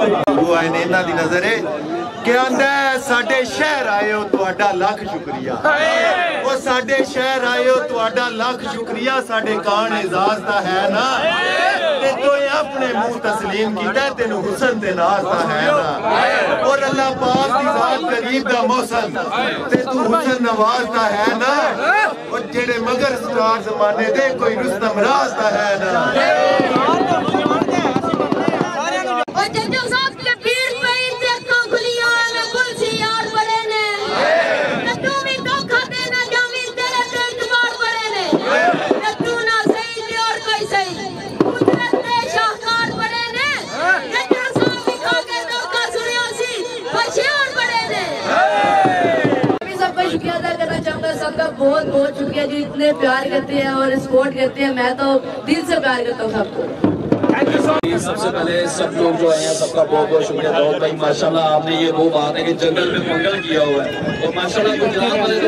गुरु आए ने इन्हां दी नजर है कि आंदा साडे शहर आए हो तुहाडा लाख शुक्रिया। वो साडे शहर आए हो तुहाडा लाख शुक्रिया। साडे कान एजाज दा है ना ते तो अपने मुंह तस्लीम कीता तेन हुसन ते नाज दा है ना। और अल्लाह पाक दी जात करीब दा मौसम ते तू हुसन नवाज दा है ना। और जेड़े मगर स्टार जमाने दे कोई रुस्तम राज दा है ना। सबका बहुत बहुत शुक्रिया जो इतने प्यार करते हैं और सपोर्ट करते हैं। मैं तो दिल से प्यार करता हूँ सबको। सबसे पहले सब लोग जो आए हैं सबका बहुत बहुत शुक्रिया दाऊद भाई। माशाल्लाह आपने ये वो बात है कि जंगल में मंगल किया हुआ है। तो माशाल्लाह गुजरात वाले जो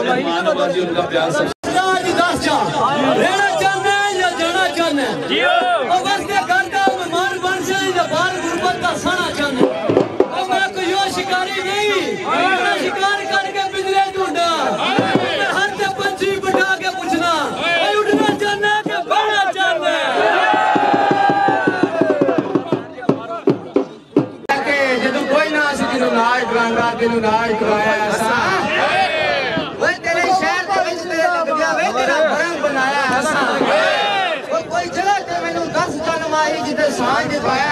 मेहमान नवाजी उनका प्यार सब शिकारी नहीं शिकार करके बिजली ढूंढा हर से पंछी बिठा के पूछना उठना चाहना के बढ़ना चाहना जो कोई ना तेन नाच करांगा तेन नाच करवाया तेरे शहर तेरा भरम बनाया कोई जगह ते मैनू 10 टन मारी जिते सांझ पाया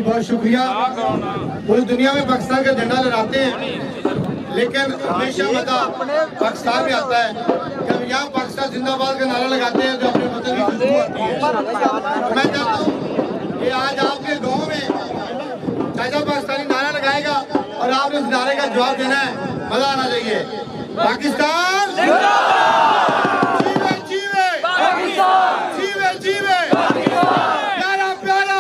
बहुत शुक्रिया। पूरी दुनिया में पाकिस्तान का झंडा लहराते हैं लेकिन हमेशा मजा पाकिस्तान में आता है। जब यहाँ पाकिस्तान जिंदाबाद का नारा लगाते हैं तो अपने वतन की खुशबू आती है। मैं चाहता हूँ कि आज आपके गाँव में चाचा पाकिस्तानी नारा लगाएगा और आपने उस नारे का जवाब देना है। मजा आना चाहिए। पाकिस्तान जीवे जीवे जीवे जीवे प्यारा प्यारा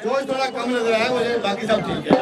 जोश थोड़ा कम लग रहा है मुझे, बाकी सब ठीक है।